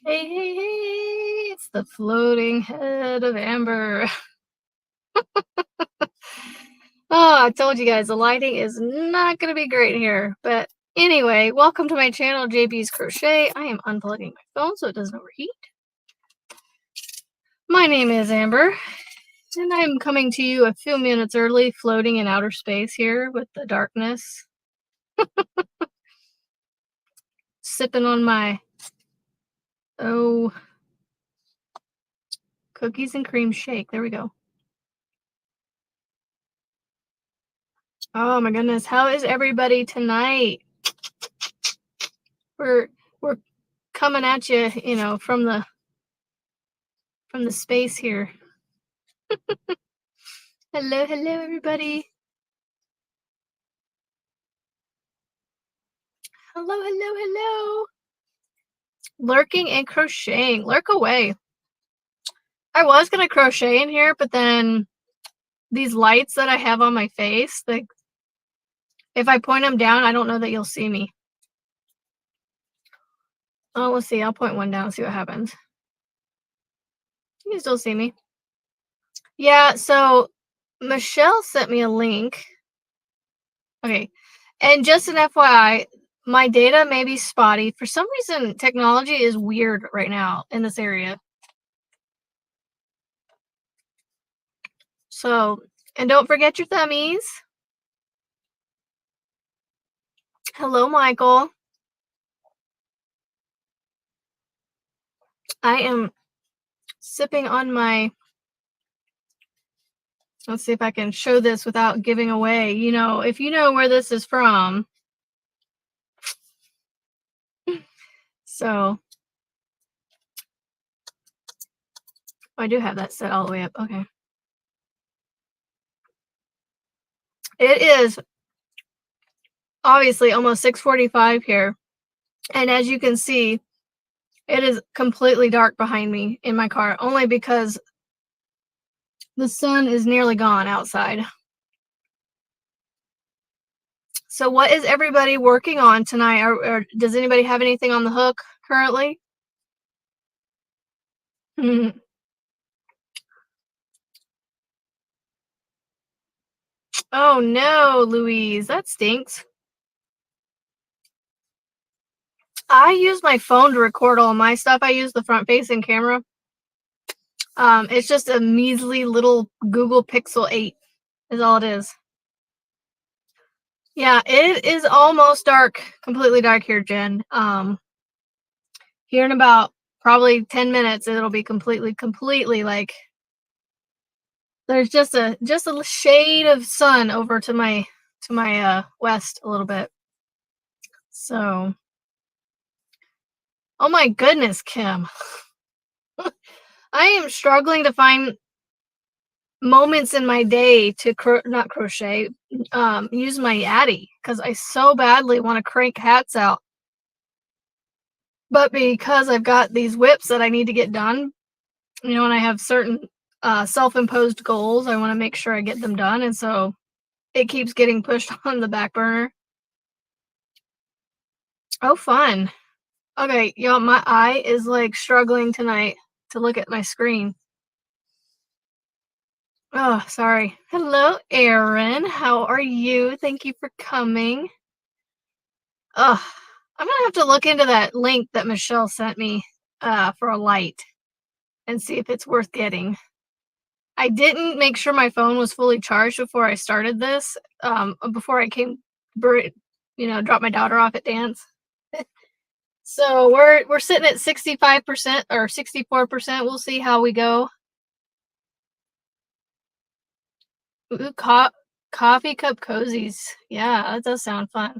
Hey, hey, hey, it's the floating head of Amber. Oh, I told you guys the lighting is not going to be great here. But anyway, welcome to my channel, JB's Crochet. I am unplugging my phone so it doesn't overheat. My name is Amber, and I'm coming to you a few minutes early, floating in outer space here with the darkness. Sipping on my, cookies and cream shake. There we go. Oh my goodness, how is everybody tonight? We're coming at you, from the space here. Hello, everybody. Hello. Lurking and crocheting. Lurk away. I was gonna crochet in here, but then these lights that I have on my face, like, if I point them down, I don't know that you'll see me. Oh, let's see. I'll point one down and see what happens. You can still see me. Yeah, so Michelle sent me a link. Okay. And just an FYI, my data may be spotty. For some reason, technology is weird right now in this area. So, and don't forget your thummies. Hello, Michael. I am sipping on my, let's see if I can show this without giving away. If you know where this is from. So, I do have that set all the way up. Okay. It is obviously almost 6:45 here. And as you can see, it is completely dark behind me in my car, only because the sun is nearly gone outside. So what is everybody working on tonight? Or does anybody have anything on the hook currently? Oh no, Louise, that stinks. I use my phone to record all my stuff. I use the front-facing camera. It's just a measly little Google Pixel 8 is all it is. Yeah, it is almost dark, completely dark here, Jen. Here in about probably 10 minutes, it'll be completely like there's just a shade of sun over to my west a little bit. So, oh my goodness, Kim. I am struggling to find moments in my day to not crochet, use my Yaddy, because I so badly want to crank hats out. But because I've got these whips that I need to get done, and I have certain self-imposed goals, I want to make sure I get them done, and so it keeps getting pushed on the back burner. Oh, fun. Okay, y'all, my eye is like struggling tonight to look at my screen. Oh, sorry. Hello, Erin. How are you? Thank you for coming. Oh, I'm gonna have to look into that link that Michelle sent me for a light and see if it's worth getting. I didn't make sure my phone was fully charged before I started this, before I came, drop my daughter off at dance. So we're sitting at 65% or 64%. We'll see how we go. Ooh, coffee cup cozies. Yeah, that does sound fun.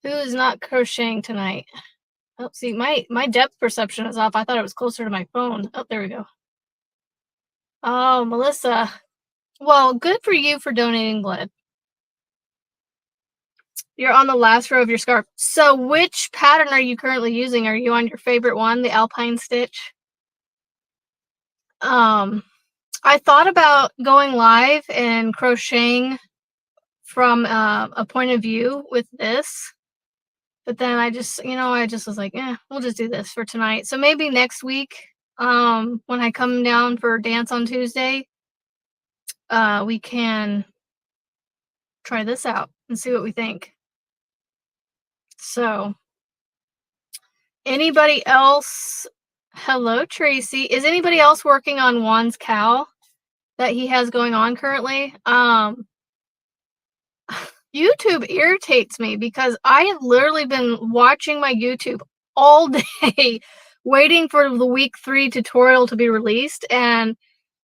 Who is not crocheting tonight? Oh, see, my depth perception is off. I thought it was closer to my phone. Oh, there we go. Oh, Melissa. Well, good for you for donating blood. You're on the last row of your scarf. So which pattern are you currently using? Are you on your favorite one, the Alpine Stitch? I thought about going live and crocheting from a point of view with this, But then I just, I just was like, we'll just do this for tonight. So maybe next week, when I come down for dance on Tuesday, we can try this out and see what we think. So, anybody else? Hello, Tracy. Is anybody else working on Juan's cow that he has going on currently? YouTube irritates me because I have literally been watching my YouTube all day waiting for the week 3 tutorial to be released, and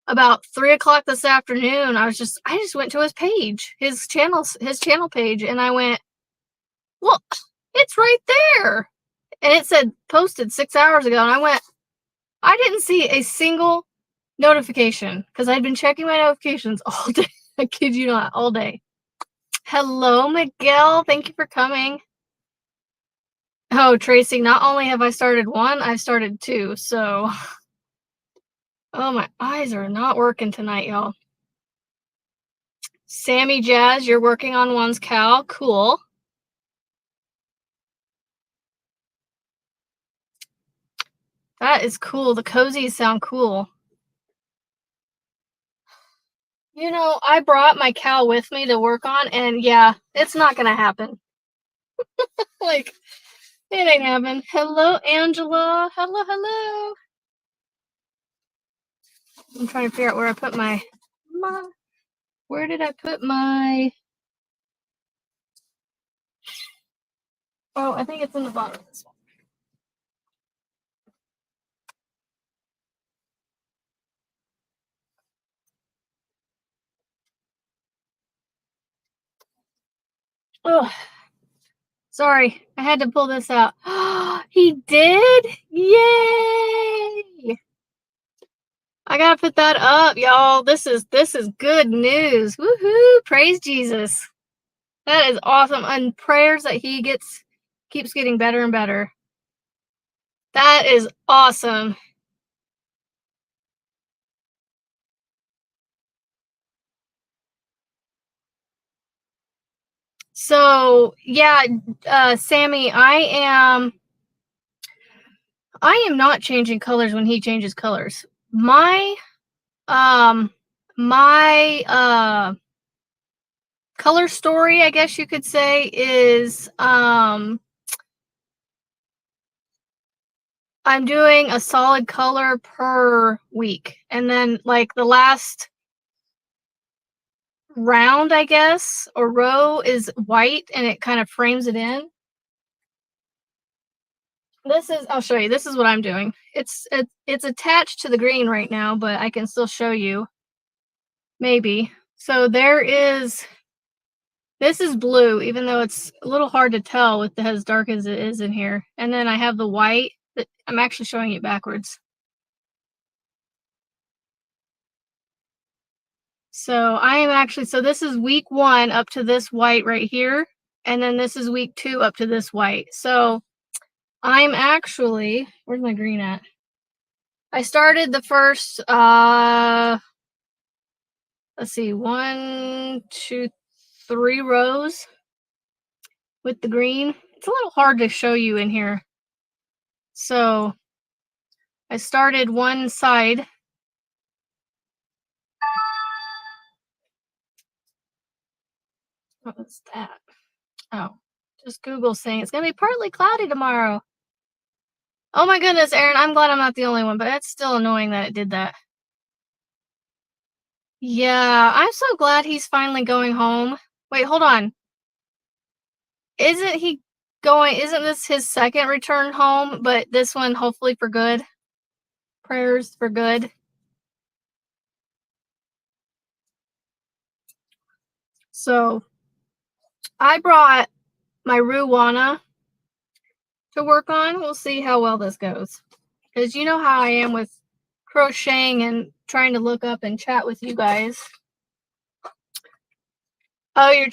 about 3 o'clock this afternoon I just went to his page, his channel page, and I went, well, it's right there, and it said posted 6 hours ago, and I went, I didn't see a single notification because I'd been checking my notifications all day. I kid you not, all day. Hello, Miguel. Thank you for coming. Oh, Tracy, not only have I started 1, I've started 2, so... Oh, my eyes are not working tonight, y'all. Sammy Jazz, you're working on Juan's cow. Cool. That is cool. The cozies sound cool. I brought my cow with me to work on, and yeah, it's not gonna happen. Like, it ain't happening. Hello, Angela. Hello. I'm trying to figure out where I put my... Where did I put my... Oh, I think it's in the bottom of this one. Oh, sorry. I had to pull this out. He did? Yay! I gotta put that up, y'all. This is good news. Woohoo! Praise Jesus. That is awesome. And prayers that he keeps getting better and better. That is awesome. So yeah, Sammy, I am not changing colors when he changes colors. My color story, I guess you could say, is I'm doing a solid color per week, and then like the last round, I guess, or row is white, and it kind of frames it in. I'll show you. This is what I'm doing. It's attached to the green right now, but I can still show you. Maybe. So this is blue, even though it's a little hard to tell with as dark as it is in here. And then I have the white that I'm actually showing it backwards. So this is week 1 up to this white right here. And then this is week 2 up to this white. So I'm actually, where's my green at? I started the first, let's see, 1, 2, 3 rows with the green. It's a little hard to show you in here. So I started one side. What was that? Oh, just Google saying it's going to be partly cloudy tomorrow. Oh my goodness, Erin, I'm glad I'm not the only one, but it's still annoying that it did that. Yeah, I'm so glad he's finally going home. Wait, hold on. Isn't this his second return home, but this one hopefully for good? Prayers for good. So I brought my Ruwana to work on. We'll see how well this goes. Because you know how I am with crocheting and trying to look up and chat with you guys. Oh, you're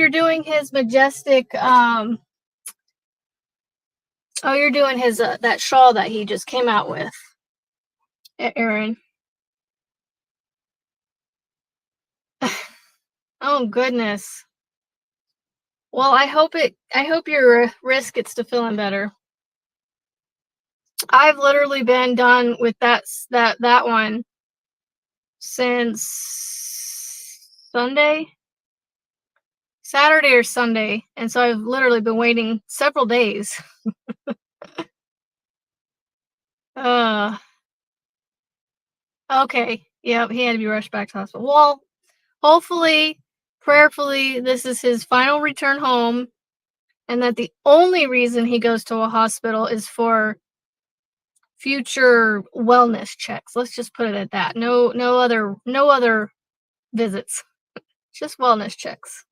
doing his majestic, you're doing his, that shawl that he just came out with, Erin. Oh, goodness. Well, I hope your wrist gets to feeling better. I've literally been done with that one since Saturday or Sunday, and so I've literally been waiting several days. Uh, okay. Yep, he had to be rushed back to hospital. Well, hopefully, prayerfully, this is his final return home, and that the only reason he goes to a hospital is for future wellness checks. Let's just put it at that. No other visits. Just wellness checks.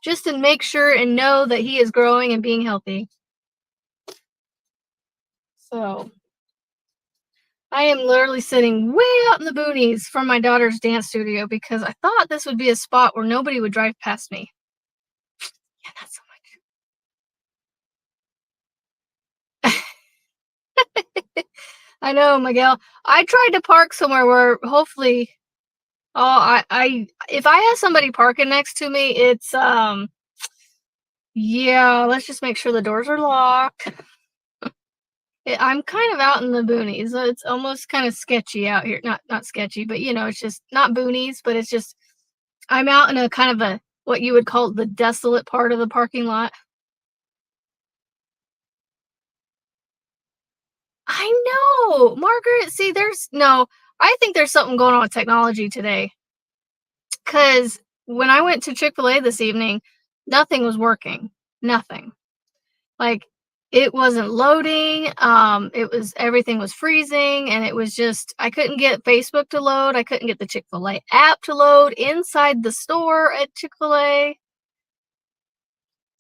Just to make sure and know that he is growing and being healthy. So I am literally sitting way out in the boonies from my daughter's dance studio because I thought this would be a spot where nobody would drive past me. Yeah, not so much. I know, Miguel. I tried to park somewhere where hopefully, I if I have somebody parking next to me, it's yeah, let's just make sure the doors are locked. I'm kind of out in the boonies. So it's almost kind of sketchy out here. Not sketchy, but it's just not boonies, but it's just I'm out in a kind of a what you would call the desolate part of the parking lot. I know, Margaret. See, I think there's something going on with technology today. Because when I went to Chick-fil-A this evening, nothing was working. Nothing. Like it wasn't loading. Everything was freezing, and it was just I couldn't get Facebook to load. I couldn't get the Chick-fil-A app to load inside the store at Chick-fil-A.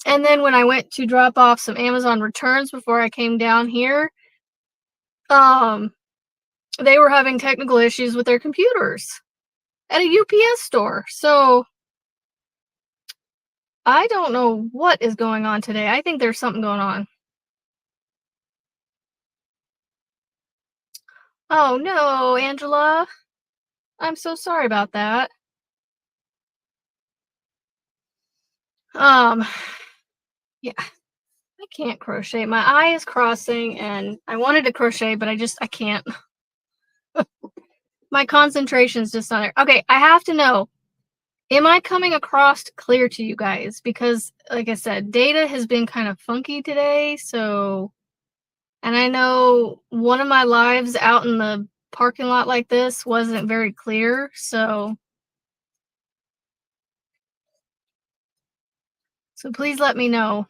And then when I went to drop off some Amazon returns before I came down here, um, they were having technical issues with their computers at a UPS store. So I don't know what is going on today. I think there's something going on. Oh no, Angela. I'm so sorry about that. Um, yeah, I can't crochet. My eye is crossing and I wanted to crochet, but I can't. My concentration's just not there. Okay, I have to know, am I coming across clear to you guys? Because like I said, data has been kind of funky today, so and I know one of my lives out in the parking lot like this wasn't very clear, so please let me know.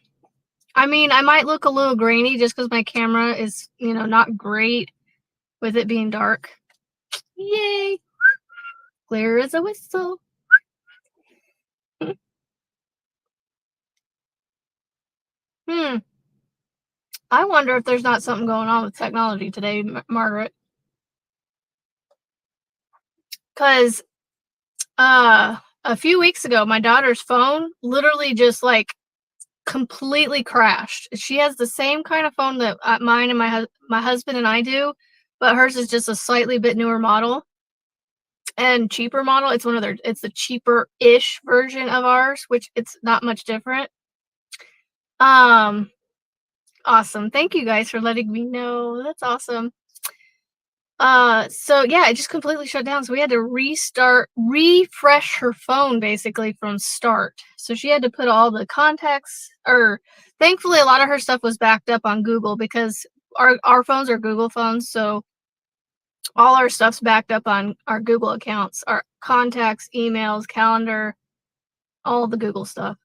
I mean, I might look a little grainy just because my camera is, not great with it being dark. Yay! Clear as a whistle. Hmm. I wonder if there's not something going on with technology today, Margaret. Because a few weeks ago, my daughter's phone literally just like completely crashed. She has the same kind of phone that mine and my husband and I do, but hers is just a slightly bit newer model and cheaper model. It's the cheaper-ish version of ours, which it's not much different. Um, awesome. Thank you guys for letting me know. That's awesome. So yeah, it just completely shut down. So we had to refresh her phone basically from start. So she had to put all the contacts, or thankfully a lot of her stuff was backed up on Google because our phones are Google phones. So all our stuff's backed up on our Google accounts, our contacts, emails, calendar, all the Google stuff.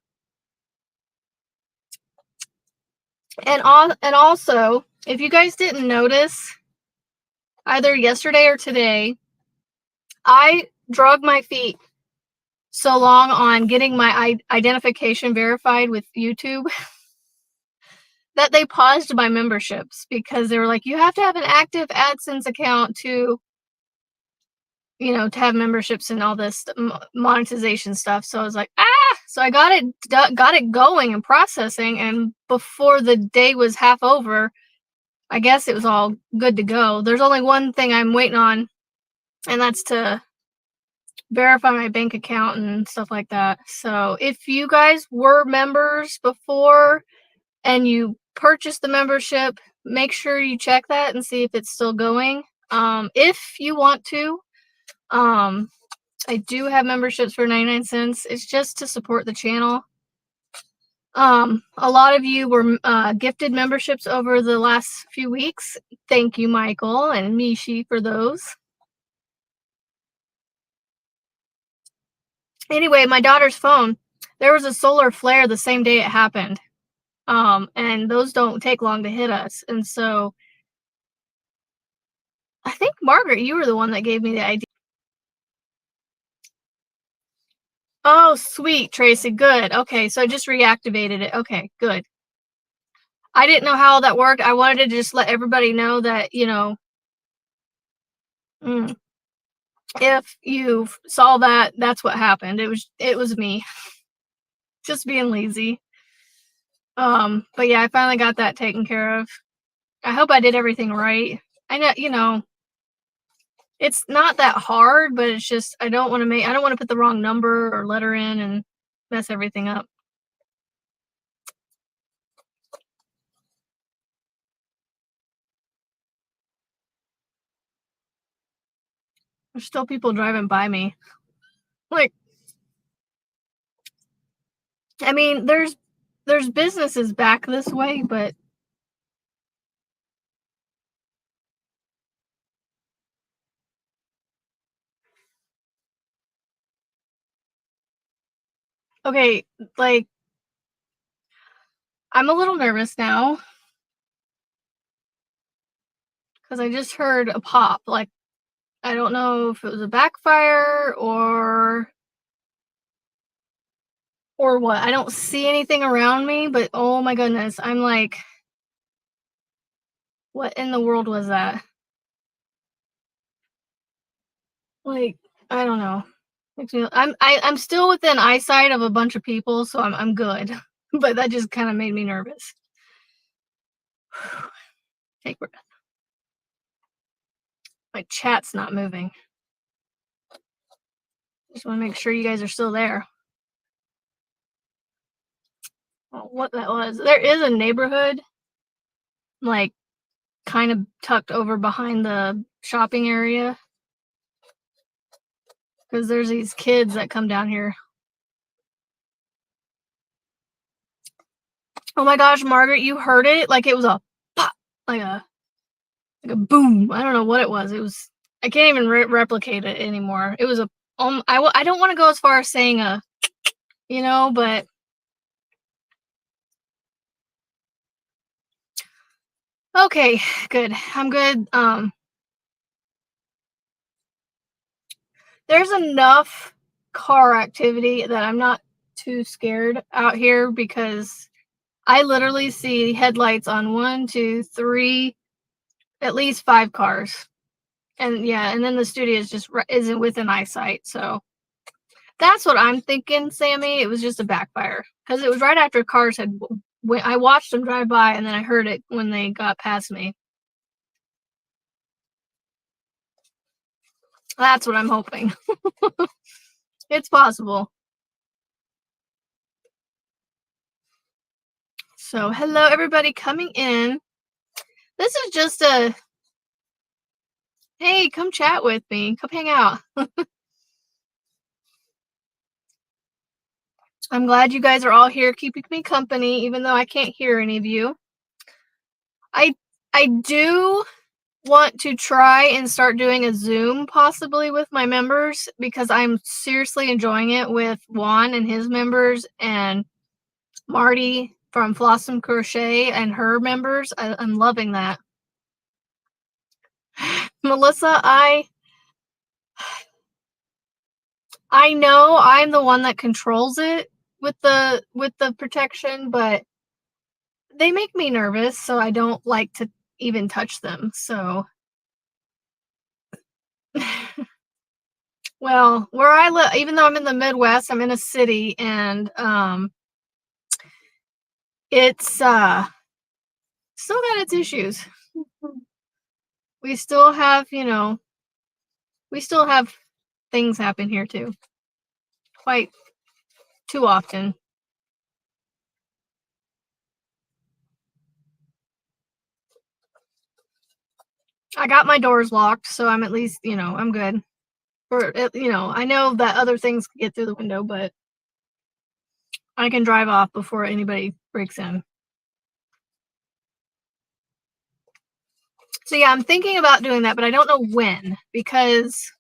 And also, if you guys didn't notice, either yesterday or today, I drug my feet so long on getting my identification verified with YouTube that they paused my memberships because they were like, you have to have an active AdSense account to have memberships and all this monetization stuff. So I was like, so I got it going and processing, and before the day was half over, I guess it was all good to go. There's only one thing I'm waiting on, and that's to verify my bank account and stuff like that. So if you guys were members before and you purchased the membership, make sure you check that and see if it's still going. If you want to, I do have memberships for 99 cents. It's just to support the channel. A lot of you were gifted memberships over the last few weeks. Thank you, Michael and Mishi, for those. Anyway, my daughter's phone, there was a solar flare the same day it happened. And those don't take long to hit us. And so I think, Margaret, you were the one that gave me the idea. Oh, sweet, Tracy. Good. Okay, so I just reactivated it. Okay, good. I didn't know how that worked. I wanted to just let everybody know that, you know, if you saw that, that's what happened. It was me just being lazy. But yeah, I finally got that taken care of. I hope I did everything right. I know, you know, it's not that hard, but it's just I don't want to put the wrong number or letter in and mess everything up. There's still people driving by me. Like, I mean, there's businesses back this way, but okay, like I'm a little nervous now because I just heard a pop. Like, I don't know if it was a backfire or what. I don't see anything around me, but oh my goodness, I'm like, what in the world was that? Like, I don't know. I'm still within eyesight of a bunch of people, so I'm good. But that just kind of made me nervous. Take breath. My chat's not moving. Just want to make sure you guys are still there. What that was. There is a neighborhood, like, kind of tucked over behind the shopping area. Because there's these kids that come down here. Oh my gosh, Margaret, you heard it? Like it was a pop, like a boom. I don't know what it was. I can't even replicate it anymore. It was a I don't want to go as far as saying a, you know, but okay, good. I'm good. There's enough car activity that I'm not too scared out here because I literally see headlights on 1, 2, 3, at least 5 cars. And yeah, and then the studio is just isn't within eyesight. So that's what I'm thinking, Sammy. It was just a backfire because it was right after cars had. I watched them drive by, and then I heard it when they got past me. That's what I'm hoping. It's possible. So, hello, everybody coming in. This is just a, hey, come chat with me. Come hang out. I'm glad you guys are all here keeping me company, even though I can't hear any of you. I do want to try and start doing a Zoom possibly with my members because I'm seriously enjoying it with Juan and his members and Marty from Floss and Crochet and her members. I'm loving that. Melissa, I know I'm the one that controls it with the protection, but they make me nervous, so I don't like to even touch them. So well, where I live, even though I'm in the Midwest, I'm in a city, and it's still got its issues. We still have, we still have things happen here too. Quite too often. I got my doors locked, so I'm at least, I'm good. I know that other things can get through the window, but I can drive off before anybody breaks in. So yeah, I'm thinking about doing that, but I don't know when, because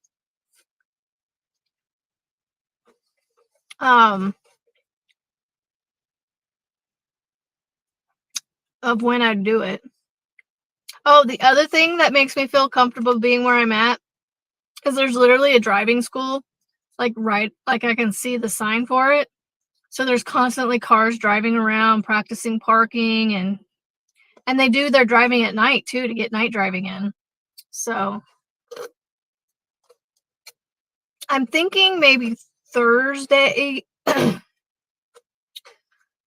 of when I'd do it. Oh, the other thing that makes me feel comfortable being where I'm at is there's literally a driving school, like I can see the sign for it. So there's constantly cars driving around, practicing parking, and they do their driving at night too to get night driving in. So I'm thinking maybe Thursday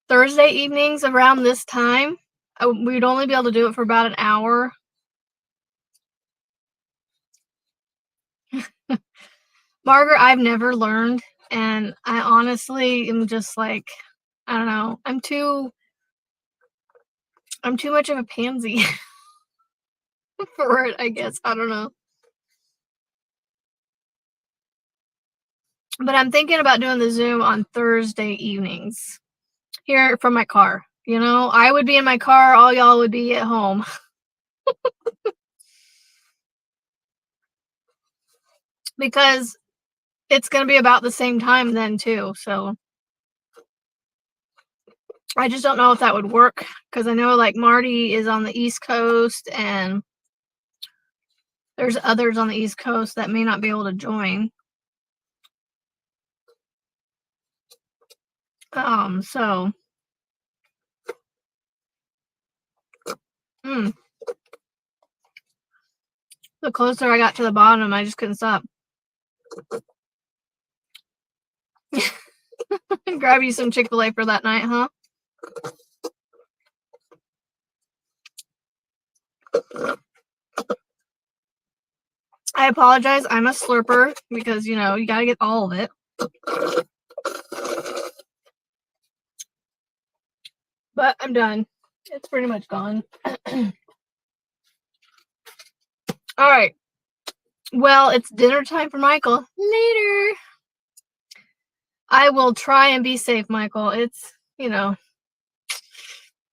evenings around this time. We'd only be able to do it for about an hour. Margaret, I've never learned, and I honestly am just like, I don't know. I'm too much of a pansy for it, I guess. I don't know. But I'm thinking about doing the Zoom on Thursday evenings here from my car. I would be in my car, all y'all would be at home. Because it's going to be about the same time then too. So I just don't know if that would work, because I know like Marty is on the East Coast and there's others on the East Coast that may not be able to join. So the closer I got to the bottom, I just couldn't stop. Grab you some Chick-fil-A for that night, huh? I apologize. I'm a slurper because, you got to get all of it. But I'm done. It's pretty much gone. All right. Well, it's dinner time for Michael. Later. I will try and be safe, Michael. It's, it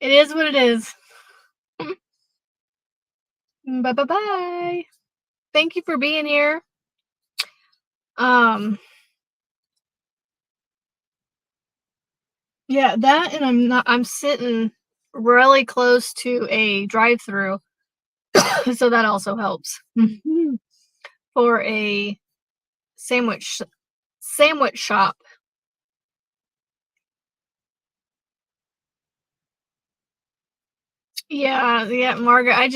is what it is. Bye-bye. Thank you for being here. Yeah, that, and I'm sitting really close to a drive-through. So that also helps. For a sandwich shop. Yeah, Margaret,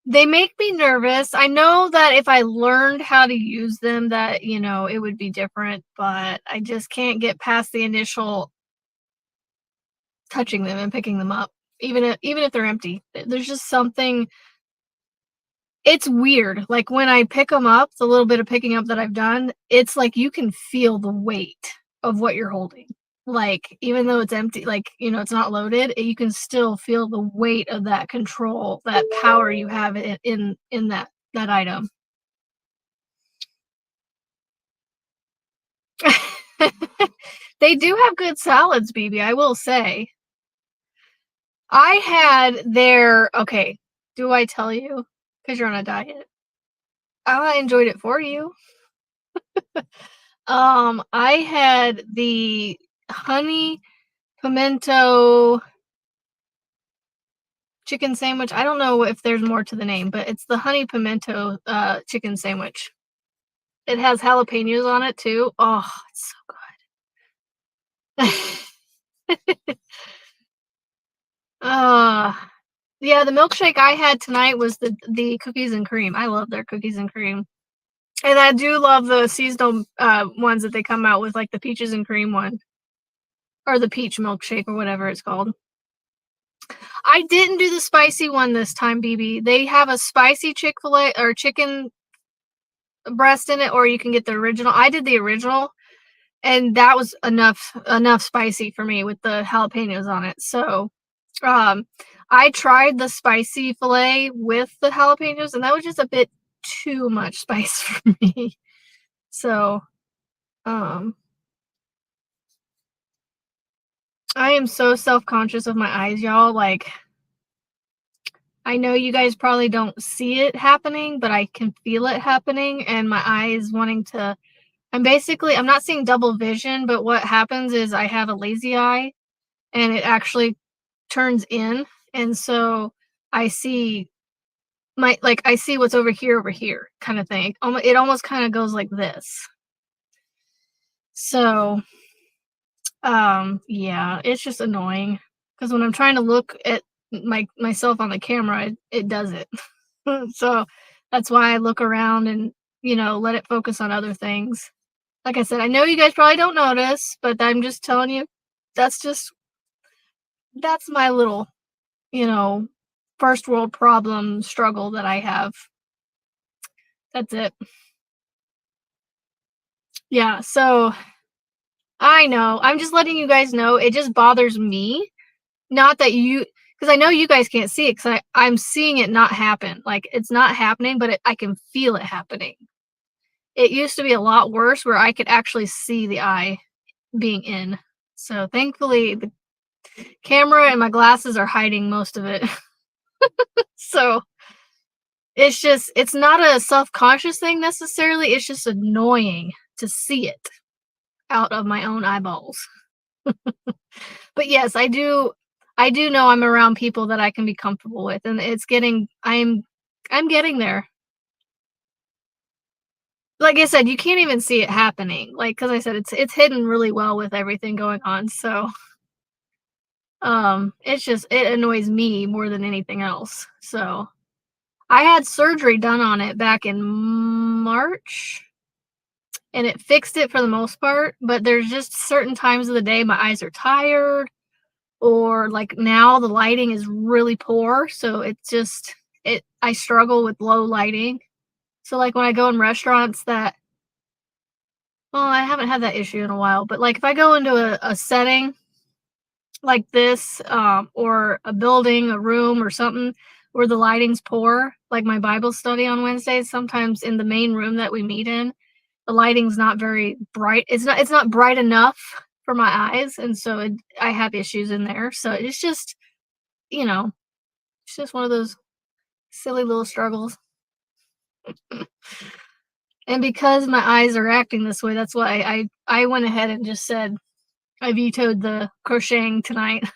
they make me nervous. I know that if I learned how to use them, that, it would be different, but I just can't get past the initial touching them and picking them up, even if they're empty. There's just something, it's weird. Like when I pick them up, the little bit of picking up that I've done, it's like you can feel the weight of what you're holding. Like, even though it's empty, like, it's not loaded, you can still feel the weight of that control, that power you have in that item. They do have good salads, BB, I will say. I had okay, do I tell you? Because you're on a diet. I enjoyed it for you. I had the honey pimento chicken sandwich. I don't know if there's more to the name, but it's the honey pimento chicken sandwich. It has jalapenos on it too. Oh, it's so good. Yeah, the milkshake I had tonight was the cookies and cream. I love their cookies and cream. And I do love the seasonal ones that they come out with, like the peaches and cream one. Or the peach milkshake or whatever it's called. I didn't do the spicy one this time, BB. They have a spicy Chick-fil-A or chicken breast in it, or you can get the original. I did the original, and that was enough spicy for me with the jalapenos on it. So, I tried the spicy filet with the jalapenos, and that was just a bit too much spice for me. So, um, I am so self-conscious of my eyes, y'all. Like, I know you guys probably don't see it happening, but I can feel it happening, and my eyes wanting to. I'm not seeing double vision, but what happens is I have a lazy eye, and it actually turns in, and so I see I see what's over here kind of thing. It almost kind of goes like this. So, yeah, it's just annoying because when I'm trying to look at myself on the camera, it does it. So that's why I look around and, let it focus on other things. Like I said, I know you guys probably don't notice, but I'm just telling you, that's just that's my little, you know, first world problem struggle that I have. That's it. Yeah, so I know. I'm just letting you guys know. It just bothers me. Not that because I know you guys can't see it because I'm seeing it not happen. Like it's not happening, but I can feel it happening. It used to be a lot worse where I could actually see the eye being in. So thankfully, the camera and my glasses are hiding most of it. So it's not a self-conscious thing necessarily. It's just annoying to see it out of my own eyeballs. But yes, I do know I'm around people that I can be comfortable with, and I'm getting there. Like I said, you can't even see it happening. Like, cause I said, it's hidden really well with everything going on. So, it annoys me more than anything else. So, I had surgery done on it back in March, and it fixed it for the most part. But there's just certain times of the day my eyes are tired, or like now the lighting is really poor, so I struggle with low lighting. So like when I go in restaurants I haven't had that issue in a while, but like if I go into a setting like this, or a building, a room or something where the lighting's poor, like my Bible study on Wednesdays, sometimes in the main room that we meet in, the lighting's not very bright. It's not bright enough for my eyes, and so I have issues in there. So it's just, you know, it's just one of those silly little struggles. And because my eyes are acting this way, that's why I went ahead and just said I vetoed the crocheting tonight.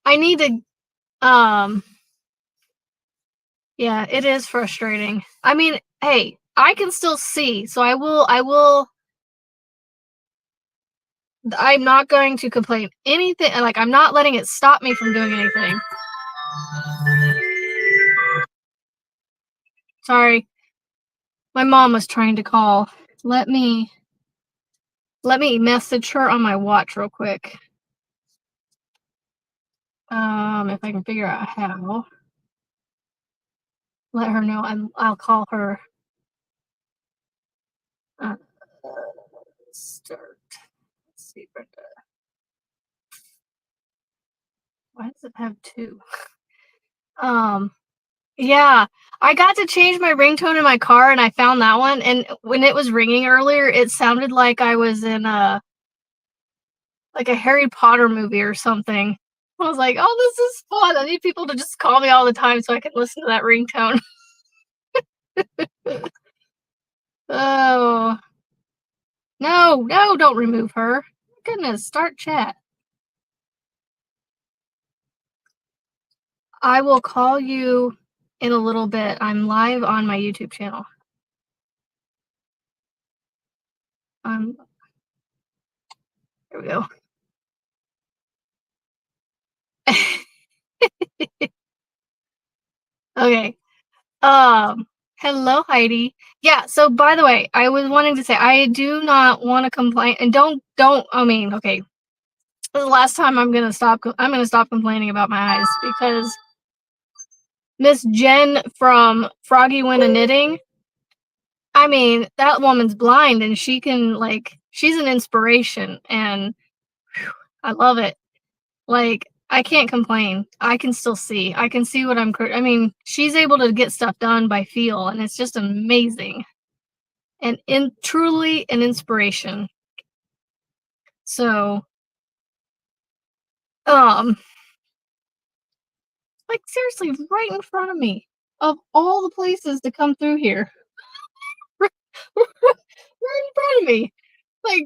I need to yeah, it is frustrating. I mean, hey, I can still see, so I'm not going to complain anything, like I'm not letting it stop me from doing anything. Sorry. My mom was trying to call. Let me message her on my watch real quick. If I can figure out how. Let her know I'll call her. Uh, start. Let's see, Brenda. Why does it have two? Yeah, I got to change my ringtone in my car, and I found that one. And when it was ringing earlier, it sounded like I was in like a Harry Potter movie or something. I was like, "Oh, this is fun. I need people to just call me all the time so I can listen to that ringtone." Oh, no, no, don't remove her. Goodness, start chat. I will call you in a little bit. I'm live on my YouTube channel. Here we go. Okay. Hello, Heidi. Yeah, so by the way, I was wanting to say I do not want to complain, and I mean, okay. This is the last time I'm gonna stop complaining about my eyes, because Miss Jen from Froggy Went a Knitting, I mean, that woman's blind and she can, like, she's an inspiration, and I love it. Like, I can't complain. I can still see. I can see what I mean, she's able to get stuff done by feel, and it's just amazing, and truly an inspiration. So, um, like, seriously, right in front of me, of all the places to come through here. Right in front of me. Like,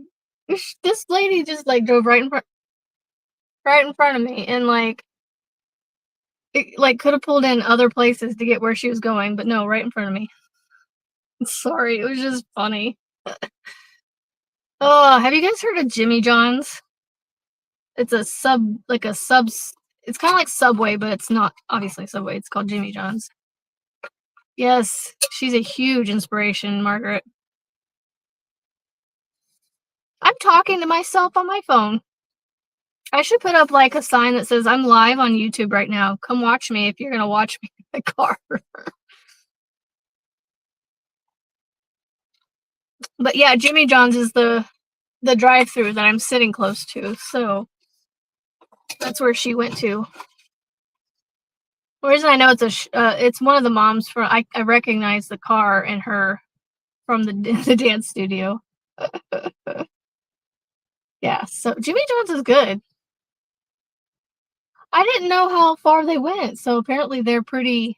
this lady just, like, drove right in front of me, and, like, it, like, coulda pulled in other places to get where she was going, but no, right in front of me. Sorry, it was just funny. Oh, have you guys heard of Jimmy John's? It's a it's kinda like Subway, but it's not obviously Subway, it's called Jimmy John's. Yes, she's a huge inspiration, Margaret. I'm talking to myself on my phone. I should put up, like, a sign that says, "I'm live on YouTube right now. Come watch me if you're gonna watch me in the car." But, yeah, Jimmy John's is the drive-through that I'm sitting close to, so that's where she went to. The reason I know it's one of the moms from I recognize the car and her from the the dance studio. Yeah, so Jimmy John's is good. I didn't know how far they went, so apparently they're pretty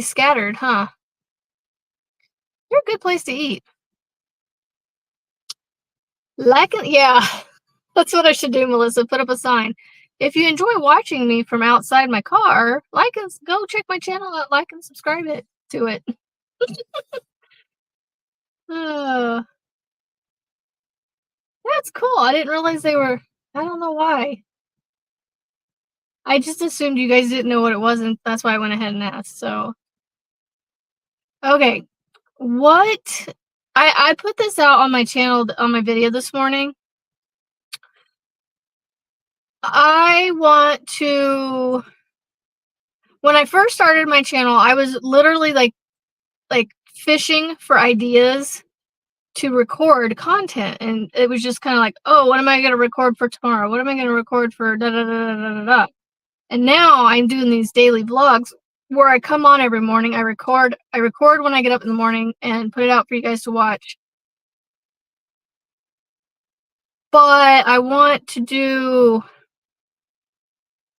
scattered, huh? They're a good place to eat. Like and yeah, that's what I should do, Melissa, put up a sign. If you enjoy watching me from outside my car, go check my channel out, like and subscribe it to it. Uh, that's cool. I didn't realize they were I don't know why. I just assumed you guys didn't know what it was, and that's why I went ahead and asked, so okay. What I put this out on my channel on my video this morning. I want to when I first started my channel, I was literally like fishing for ideas to record content, and it was just kind of like, "Oh, what am I going to record for tomorrow? What am I going to record for da da da da da da da?" And now I'm doing these daily vlogs where I come on every morning, I record when I get up in the morning and put it out for you guys to watch. But I want to do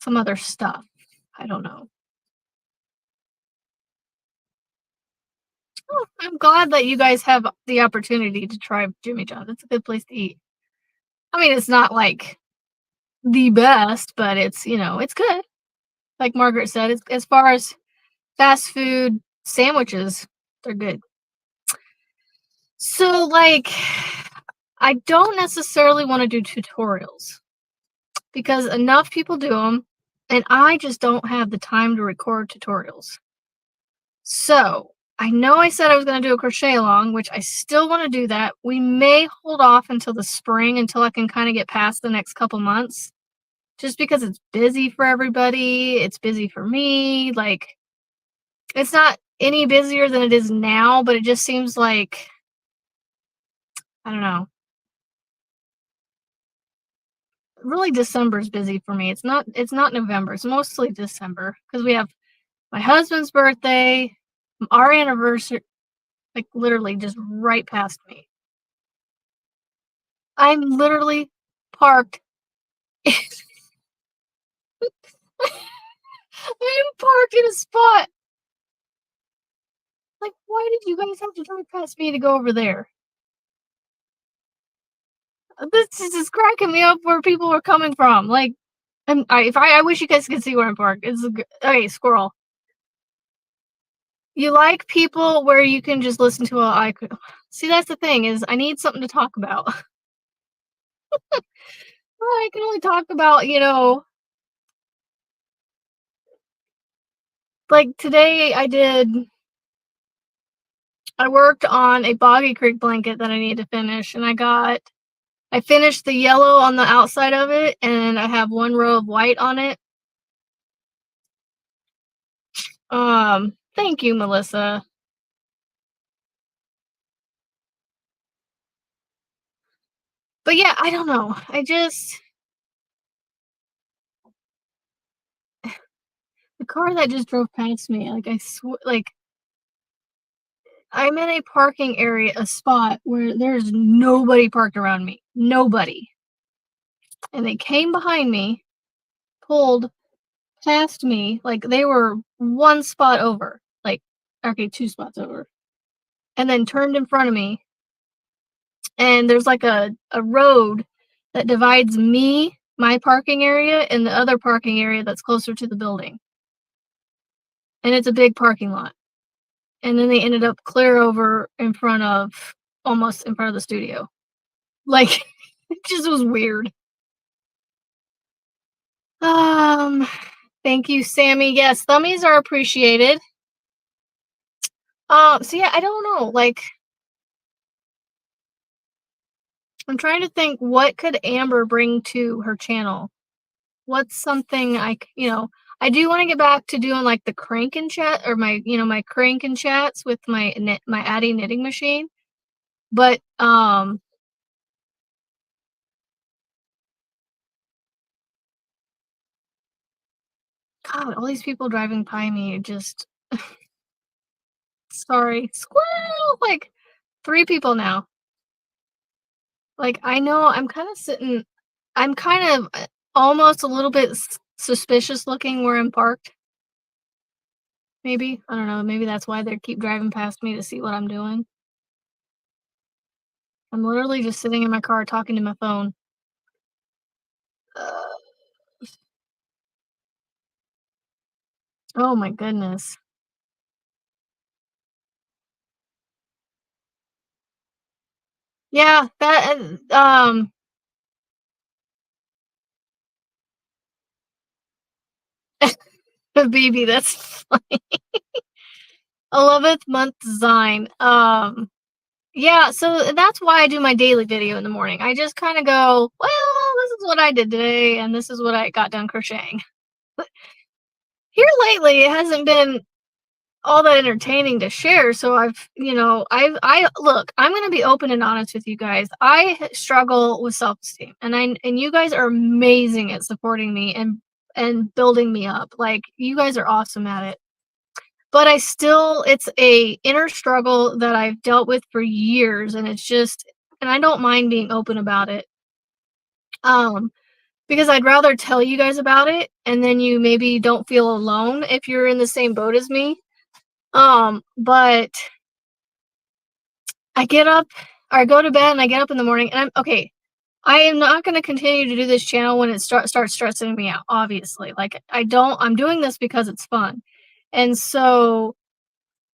some other stuff. I don't know. Oh, I'm glad that you guys have the opportunity to try Jimmy John's. It's a good place to eat. I mean, it's not like the best, but it's good. Like Margaret said, it's, as far as fast food sandwiches, they're good. So, like, I don't necessarily want to do tutorials because enough people do them, and I just don't have the time to record tutorials. So, I know I said I was going to do a crochet along, which I still want to do that. We may hold off until the spring until I can kind of get past the next couple months, just because it's busy for everybody. It's busy for me. Like, it's not any busier than it is now, but it just seems like, I don't know. Really, December's busy for me. It's not November. It's mostly December because we have my husband's birthday, our anniversary, like literally just right past me. I'm literally parked. I'm parked in a spot. Like, why did you guys have to drive past me to go over there? This is just cracking me up where people are coming from. Like, I wish you guys could see where I'm parked. Okay, squirrel. You like people where you can just listen to I could see. That's the thing is, I need something to talk about. Well, I can only talk about like today. I worked on a Boggy Creek blanket that I need to finish, and I finished the yellow on the outside of it, and I have one row of white on it. Thank you, Melissa. But yeah, I don't know. The car that just drove past me, like, I'm in a parking area, a spot where there's nobody parked around me. Nobody. And they came behind me, pulled past me, like, they were 1 spot over, like, okay, 2 spots over, and then turned in front of me, and there's, like, a road that divides me, my parking area, and the other parking area that's closer to the building, and it's a big parking lot, and then they ended up clear over in front of almost in front of the studio. Like, it just was weird. Um, Thank you, Sammy. Yes, thummies are appreciated. So yeah, I don't know, like, I'm trying to think what could Amber bring to her channel? What's something I do wanna get back to doing, like, the crank and chat or my crank and chats with my Addy knitting machine, but, God, all these people driving by me just sorry, squirrel, like, 3 people now. Like, I know I'm kind of, almost a little bit suspicious looking where I'm parked, maybe, I don't know, maybe that's why they keep driving past me to see what I'm doing. I'm literally just sitting in my car talking to my phone. Uh, oh my goodness. Yeah, that and, baby, that's 11th month design. Yeah, so that's why I do my daily video in the morning. I just kinda go, "Well, this is what I did today, and this is what I got done crocheting." But here lately, it hasn't been all that entertaining to share, so I look, I'm gonna be open and honest with you guys. Struggle with self-esteem, and you guys are amazing at supporting me and building me up. Like, you guys are awesome at it. But it's a inner struggle that I've dealt with for years, and I don't mind being open about it. Um, because I'd rather tell you guys about it, and then you maybe don't feel alone if you're in the same boat as me. But I get up or I go to bed and I get up in the morning and I'm okay. I am not going to continue to do this channel when it starts stressing me out, obviously. Like, I'm doing this because it's fun. And so,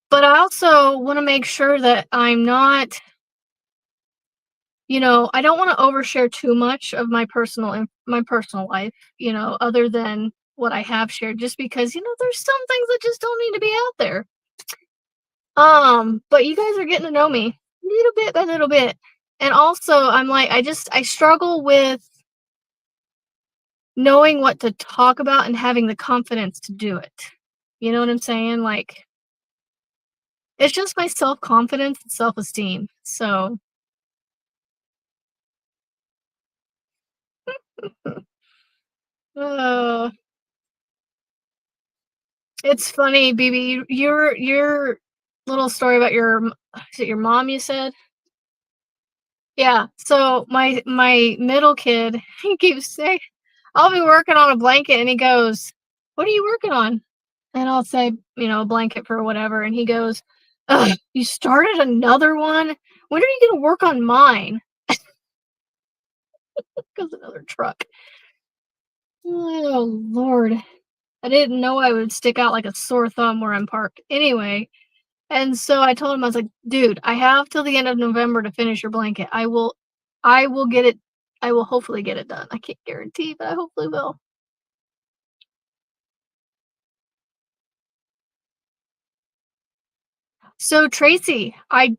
but I also want to make sure that I'm not, I don't want to overshare too much of my personal life, other than what I have shared, just because, there's some things that just don't need to be out there. But you guys are getting to know me little bit by little bit. And also, I'm like, I struggle with knowing what to talk about and having the confidence to do it. You know what I'm saying? Like, it's just my self-confidence and self-esteem. So, uh, it's funny, BB. Your little story about is it your mom? You said, yeah. So my middle kid, he keeps saying, "I'll be working on a blanket," and he goes, "What are you working on?" And I'll say, a blanket for whatever, and he goes, "Ugh, you started another one? When are you gonna work on mine?" Goes another truck. Oh, Lord. I didn't know I would stick out like a sore thumb where I'm parked. Anyway, and so I told him, I was like, "Dude, I have till the end of November to finish your blanket. I will get it I will hopefully get it done. I can't guarantee, but I hopefully will." So Tracy, I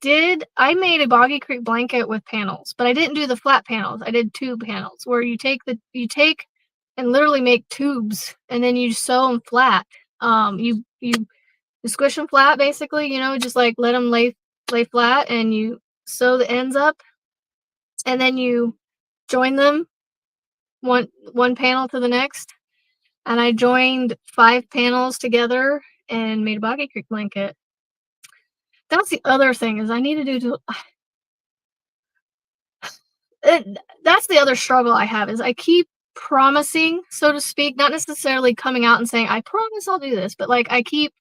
made a Boggy Creek blanket with panels, but I didn't do the flat panels. I did tube panels where you take and literally make tubes and then you sew them flat. You squish them flat basically, just like let them lay flat and you sew the ends up and then you join them one panel to the next, and I joined 5 panels together and made a boggy creek blanket. That's the other thing is I need to do it, that's the other struggle I have is I keep promising, so to speak, not necessarily coming out and saying, "I promise I'll do this," but, like, I keep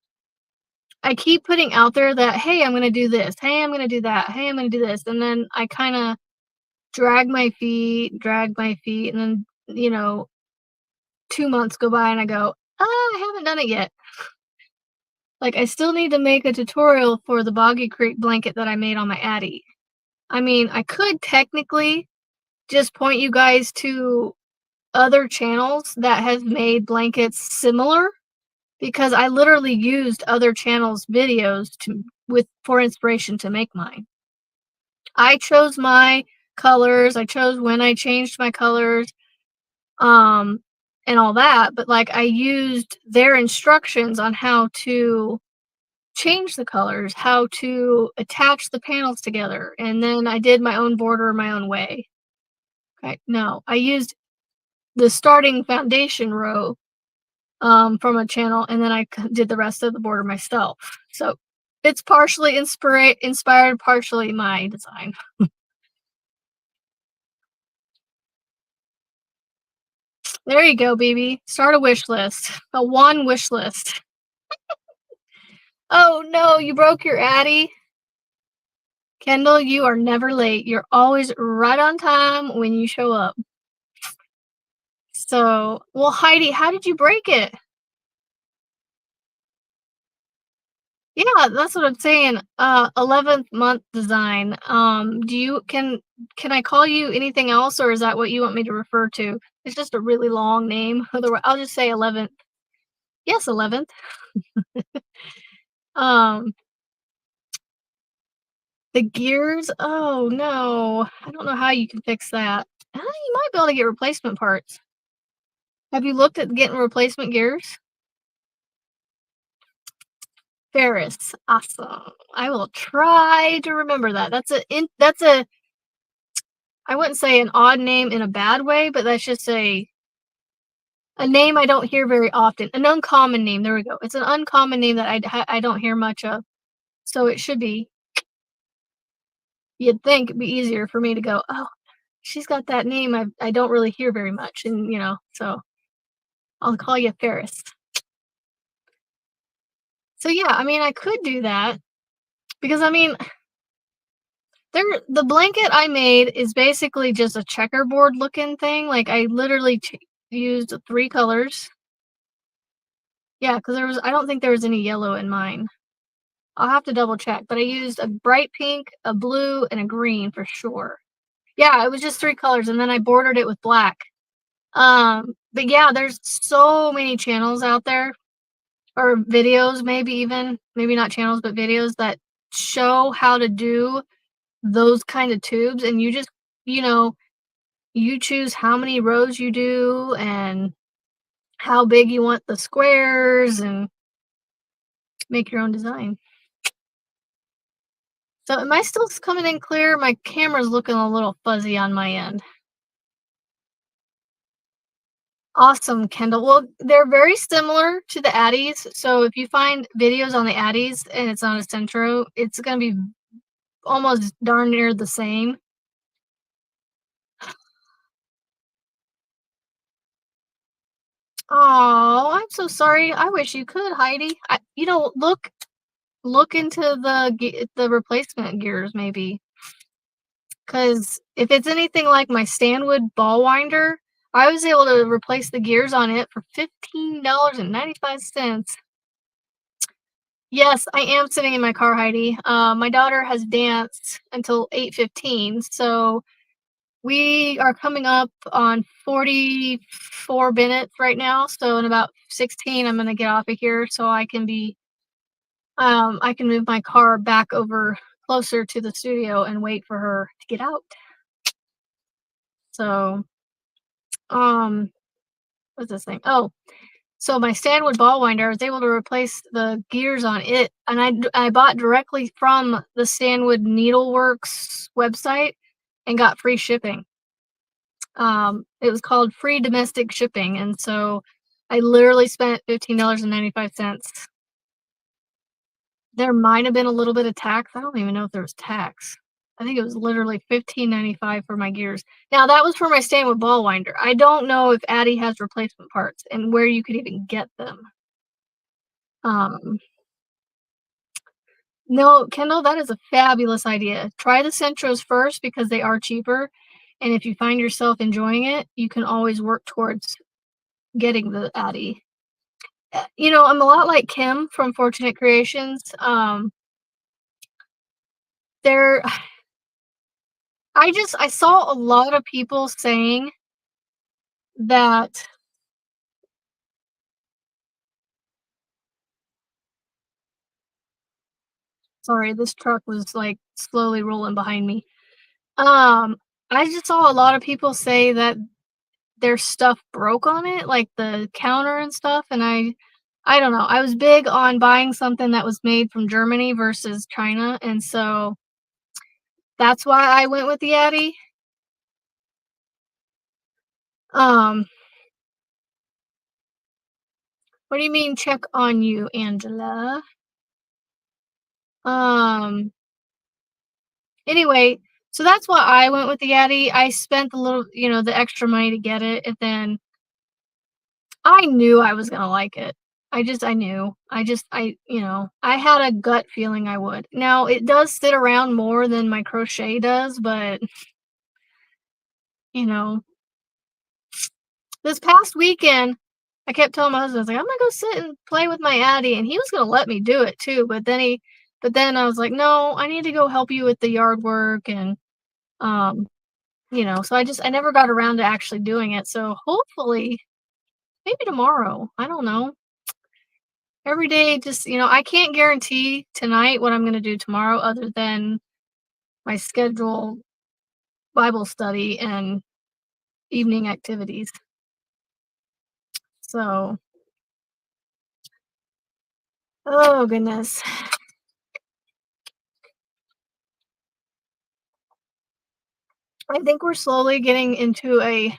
putting out there that, "Hey, I'm gonna do this. Hey, I'm gonna do that. Hey, I'm gonna do this," and then I kinda drag my feet, and then, 2 months go by and I go, I haven't done it yet." Like, I still need to make a tutorial for the Boggy Creek blanket that I made on my Addy. I mean, I could technically just point you guys to other channels that have made blankets similar because I literally used other channels' videos for inspiration to make mine. I chose my colors, I chose when I changed my colors, um, and all that, but, like, I used their instructions on how to change the colors, how to attach the panels together, and then I did my own border my own way. Okay, no, I used the starting foundation row, from a channel, and then did the rest of the border myself. So it's partially inspired, partially my design. There you go, baby. Start a wish list. A one wish list. Oh no, you broke your Addy. Kendall, you are never late. You're always right on time when you show up. So, well, Heidi, how did you break it? Yeah, that's what I'm saying. 11th month design. Can I call you anything else, or is that what you want me to refer to? It's just a really long name. Otherwise, I'll just say 11th. Yes, 11th. Um, the gears. Oh no, I don't know how you can fix that. You might be able to get replacement parts. Have you looked at getting replacement gears? Ferris. Awesome. I will try to remember that. That's a I wouldn't say an odd name in a bad way, but that's just a name I don't hear very often. An uncommon name. There we go. It's an uncommon name that I don't hear much of. So it should be. You'd think it'd be easier for me to go. Oh, she's got that name. I don't really hear very much, and so I'll call you Ferris. So yeah, I mean, I could do that because I mean, the blanket I made is basically just a checkerboard looking thing. Like I literally used 3 colors. Yeah, because I don't think there was any yellow in mine. I'll have to double check, but I used a bright pink, a blue, and a green for sure. Yeah, it was just 3 colors, and then I bordered it with black. But yeah, there's so many channels out there, or videos, maybe not channels, but videos that show how to do those kind of tubes, and you know, you choose how many rows you do and how big you want the squares and make your own design. So am I still coming in clear? My camera's looking a little fuzzy on my end. Awesome, Kendall. Well, they're very similar to the Addies. So if you find videos on the Addies and it's not a Centro, it's going to be almost darn near the same. Oh, I'm so sorry. I wish you could, Heidi. Look into the replacement gears maybe. Because if it's anything like my Stanwood ball winder, I was able to replace the gears on it for $15.95. Yes, I am sitting in my car, Heidi. My daughter has dance until 8:15, so we are coming up on 44 minutes right now. So in about 16, I'm gonna get off of here so I can move my car back over closer to the studio and wait for her to get out. So, um, what's this thing? Oh, so my Stanwood ball winder, I was able to replace the gears on it, and I bought directly from the Stanwood Needleworks website and got free shipping. It was called free domestic shipping, and so I literally spent $15.95. There might have been a little bit of tax. I don't even know if there was tax. I think it was literally $15.95 for my gears. Now that was for my stand with ball winder. I don't know if Addy has replacement parts and where you could even get them. Um, no, Kendall, that is a fabulous idea. Try the Centros first because they are cheaper, and if you find yourself enjoying it, you can always work towards getting the Addy. You know, I'm a lot like Kim from Fortunate Creations. There I saw a lot of people saying that sorry, this truck was, like, slowly rolling behind me. Um, I just saw a lot of people say that their stuff broke on it, like the counter and stuff, and I don't know. I was big on buying something that was made from Germany versus China, and so that's why I went with the Yeti. Um, what do you mean check on you, Angela? Um, anyway, so that's why I went with the Yeti. I spent the little, the extra money to get it, and then I knew I was gonna like it. I knew. I had a gut feeling I would. Now, it does sit around more than my crochet does, but, you know, this past weekend, I kept telling my husband, I was like, "I'm gonna go sit and play with my Addy," and he was gonna let me do it too, but then I was like, "No, I need to go help you with the yard work," and, um, so I never got around to actually doing it, so hopefully, maybe tomorrow, I don't know. Every day, just, I can't guarantee tonight what I'm gonna do tomorrow other than my scheduled Bible study and evening activities. So, oh goodness. I think we're slowly getting into a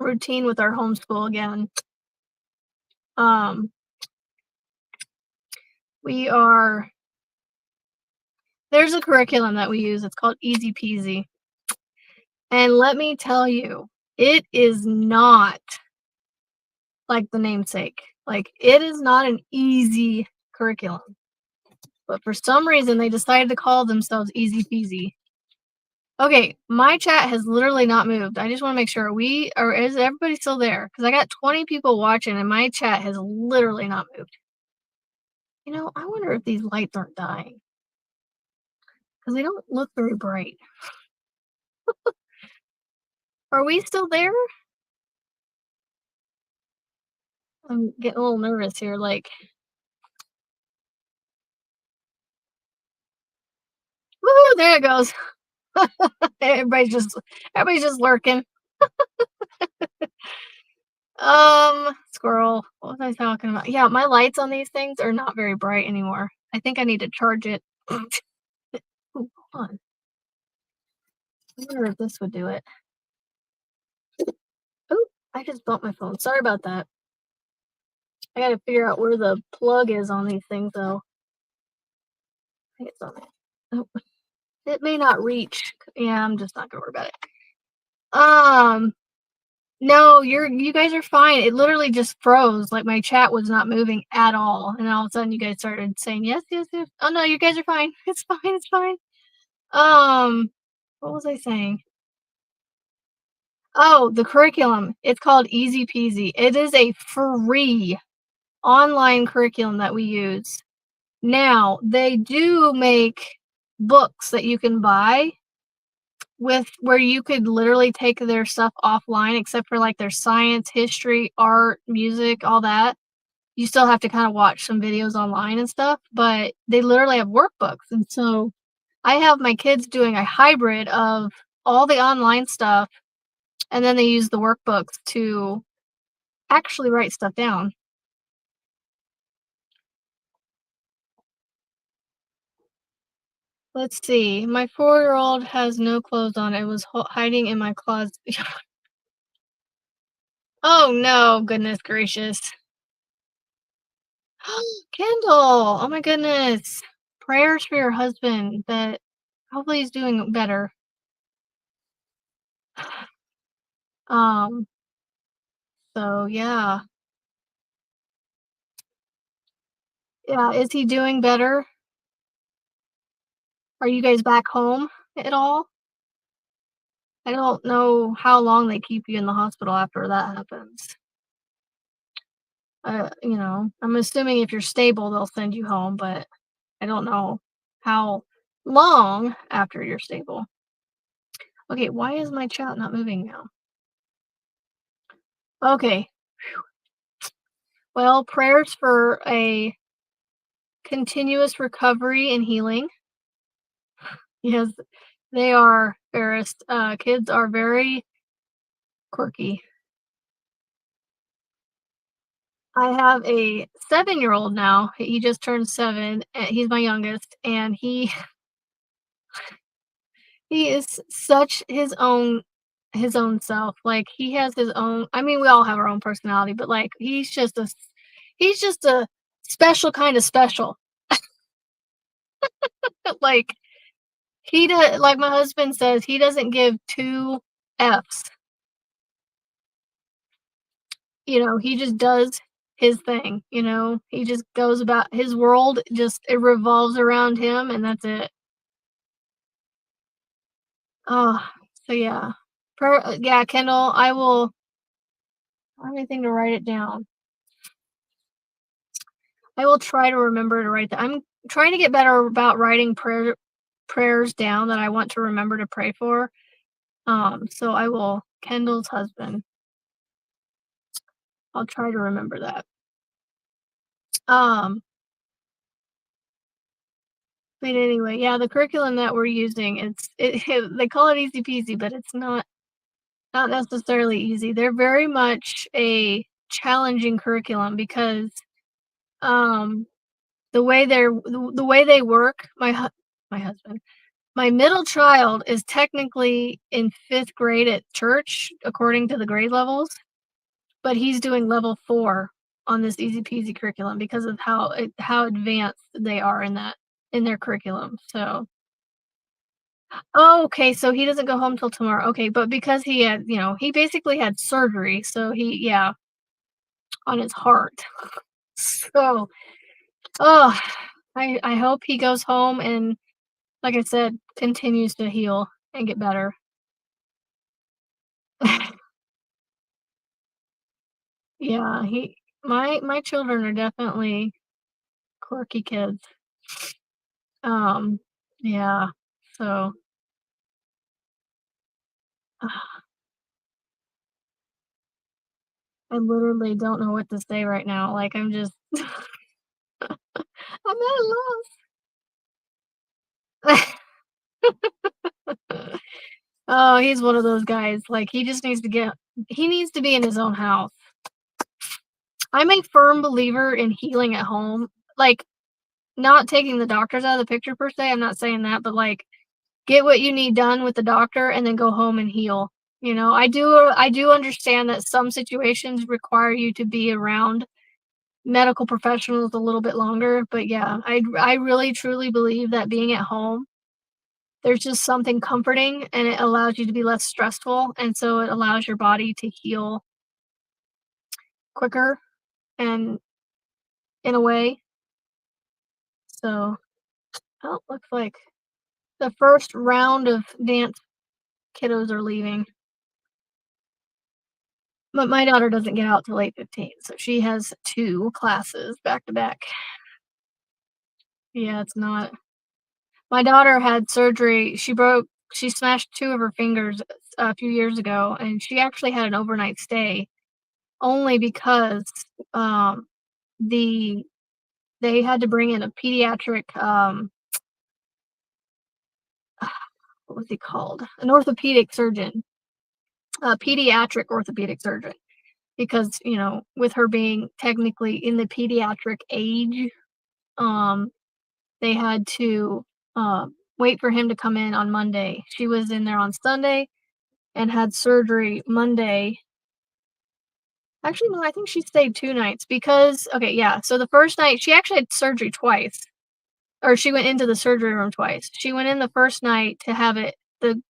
routine with our homeschool again. Um, we are there's a curriculum that we use. It's called Easy Peasy. And let me tell you, it is not like the namesake. Like, it is not an easy curriculum. But for some reason, they decided to call themselves Easy Peasy. Okay, my chat has literally not moved. I just wanna make sure is everybody still there? Because I got 20 people watching, and my chat has literally not moved. I wonder if these lights aren't dying because they don't look very bright. Are we still there? I'm getting a little nervous here, like, "Woohoo, there it goes." Everybody's just lurking. Squirrel. What was I talking about? Yeah, my lights on these things are not very bright anymore. I think I need to charge it. Ooh, hold on. I wonder if this would do it. Oh, I just bumped my phone. Sorry about that. I gotta figure out where the plug is on these things, though. I think it's on it. Oh, it may not reach. Yeah, I'm just not gonna worry about it. Um, no, you guys are fine. It literally just froze. Like my chat was not moving at all, and all of a sudden you guys started saying yes, yes, yes. Oh no, you guys are fine. It's fine. It's fine. Um, what was I saying? Oh, the curriculum. It's called Easy Peasy. It is a free online curriculum that we use. Now, they do make books that you can buy with where you could literally take their stuff offline except for, like, their science, history, art, music, all that. You still have to kinda watch some videos online and stuff, but they literally have workbooks, and so I have my kids doing a hybrid of all the online stuff, and then they use the workbooks to actually write stuff down. Let's see. My 4-year-old has no clothes on. It was hiding in my closet. Oh no, goodness gracious. Kendall, oh my goodness. Prayers for your husband that hopefully he's doing better. Um, so yeah. Yeah, is he doing better? Are you guys back home at all? I don't know how long they keep you in the hospital after that happens. I'm assuming if you're stable, they'll send you home, but I don't know how long after you're stable. Okay, why is my chat not moving now? Okay, well, prayers for a continuous recovery and healing. Yes, they are, Ferris. Kids are very quirky. I have a 7-year-old now. He just turned 7. He's my youngest, and he is such his own self. Like, he has his own I mean, we all have our own personality, but, like, he's just a special kinda special. Like, like my husband says, he doesn't give 2 Fs. He just does his thing, you know? He just goes about his world, just it revolves around him, and that's it. Oh, so yeah. Yeah, Kendall, I have anything to write it down. I will try to remember to write that. I'm trying to get better about writing prayers down that I want to remember to pray for. So I will Kendall's husband. I'll try to remember that. Um, but anyway, yeah, the curriculum that we're using, they call it easy peasy, but it's not necessarily easy. They're very much a challenging curriculum because um the way they work, my husband, my middle child is technically in 5th grade at church according to the grade levels, but he's doing level 4 on this easy peasy curriculum because of how advanced they are in their curriculum. So, oh, okay, so he doesn't go home till tomorrow. Okay, but because he basically had surgery, so yeah, on his heart. So, oh, I hope he goes home and, like I said, continues to heal and get better. Yeah, my children are definitely quirky kids. Um, yeah. So, I literally don't know what to say right now. Like, I'm at a loss. Oh, he's one of those guys. Like, he needs to be in his own house. I'm a firm believer in healing at home. Like, not taking the doctors out of the picture per se. I'm not saying that, but like get what you need done with the doctor and then go home and heal. I do understand that some situations require you to be around medical professionals a little bit longer, but yeah, I really truly believe that being at home, there's just something comforting and it allows you to be less stressful, and so it allows your body to heal quicker and in a way. So, oh, looks like the first round of dance kiddos are leaving. But my daughter doesn't get out till 8:15, so she has 2 classes back to back. Yeah, it's not my daughter had surgery. She smashed 2 of her fingers a few years ago, and she actually had an overnight stay only because, um, the they had to bring in a pediatric, what was he called? An orthopedic surgeon, a pediatric orthopedic surgeon, because, with her being technically in the pediatric age, um, they had to, wait for him to come in on Monday. She was in there on Sunday and had surgery Monday. Actually, no, I think she stayed 2 nights because okay, yeah, so the first night she actually had surgery twice, or she went into the surgery room twice. She went in the first night to have it the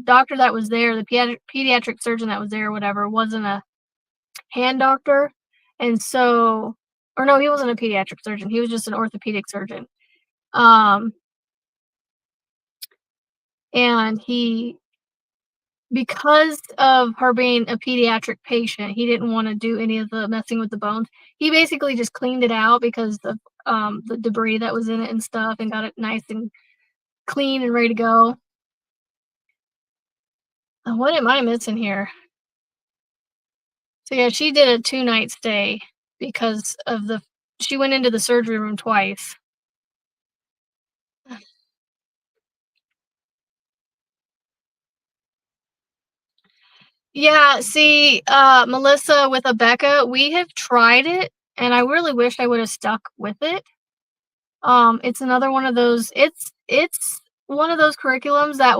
doctor that was there, the pediatric surgeon that was there or whatever, wasn't a hand doctor, and so or no, he wasn't a pediatric surgeon, he was just an orthopedic surgeon. Um, and he because of her being a pediatric patient, he didn't wanna do any of the messing with the bones. He basically just cleaned it out because of, the debris that was in it and stuff and got it nice and clean and ready to go. What am I missing here? So, yeah, she did a two-night stay because of the she went into the surgery room twice. Yeah, see, Melissa with Abeka, we have tried it, and I really wish I would've stuck with it. It's another one of those it's one of those curriculums that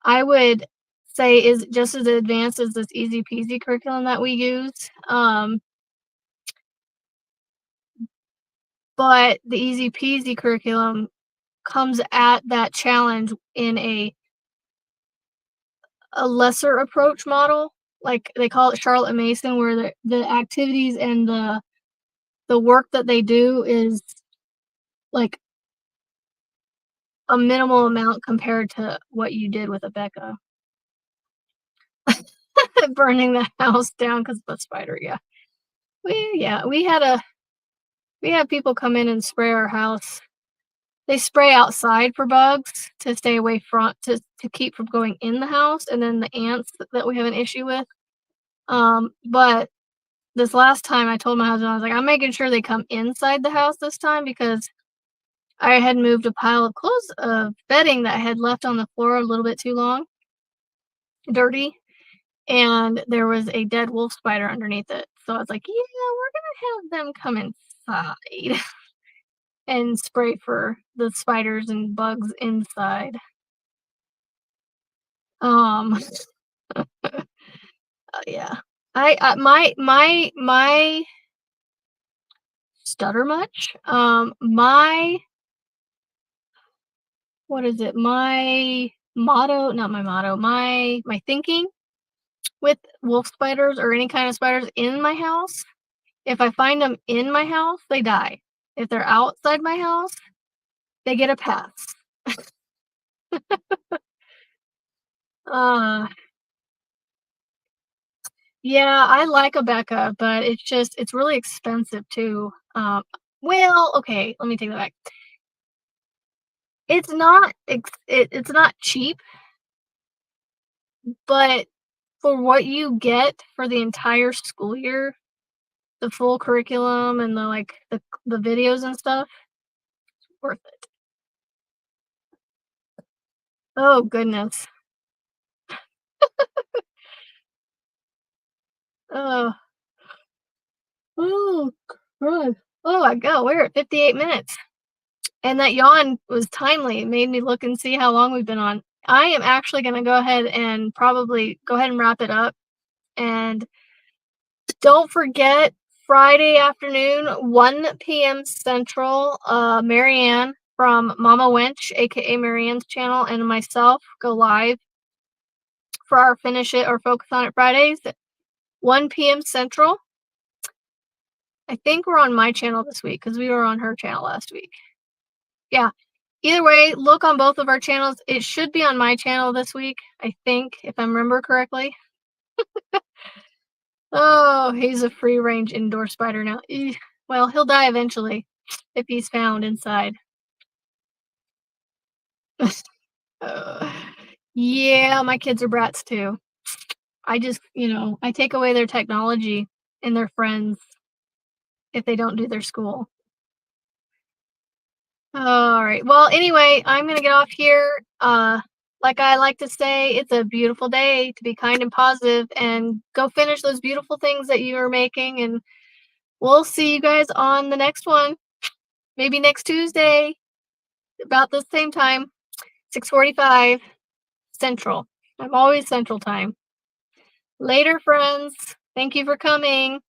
I would say is just as advanced as this easy peasy curriculum that we use. But the easy peasy curriculum comes at that challenge in a lesser approach model. Like they call it Charlotte Mason, where the activities and the work that they do is like a minimal amount compared to what you did with Abeka. Burning the house down because of a spider, yeah. Yeah, we had people come in and spray our house. They spray outside for bugs to stay away from to keep from going in the house, and then the ants that we have an issue with. But this last time I told my husband, I was like, "I'm making sure they come inside the house this time," because I had moved a pile of clothes of bedding that I had left on the floor a little bit too long, dirty, and there was a dead wolf spider underneath it. So I was like, "Yeah, we're gonna have them come inside and spray for the spiders and bugs inside." Um, yeah. My stutter much? What is it? My motto not my motto, my thinking with wolf spiders or any kind of spiders in my house, if I find them in my house, they die. If they're outside my house, they get a pass. Uh, yeah, I like Abeka, but it's really expensive too. Well, okay, let me take that back. It's not cheap, but for what you get for the entire school year, the full curriculum and the videos and stuff, worth it. Oh goodness. Oh, oh, crud. Oh my god, we're at 58 minutes. And that yawn was timely. It made me look and see how long we've been on. I am actually gonna go ahead and probably go ahead and wrap it up. And don't forget Friday afternoon, 1 p.m. Central, Marianne from Mama Wench, aka Marianne's channel, and myself go live for our Finish It or Focus on It Fridays at 1 p.m. Central. I think we're on my channel this week because we were on her channel last week. Yeah. Either way, look on both of our channels. It should be on my channel this week, I think, if I remember correctly. Oh, he's a free range indoor spider now. Well, he'll die eventually if he's found inside. Uh, yeah, my kids are brats too. I just, I take away their technology and their friends if they don't do their school. All right. Well, anyway, I'm gonna get off here. Like I like to say, it's a beautiful day to be kind and positive and go finish those beautiful things that you are making. And we'll see you guys on the next one. Maybe next Tuesday. about the same time, 6:45 Central. I'm always Central Time. Later, friends. Thank you for coming.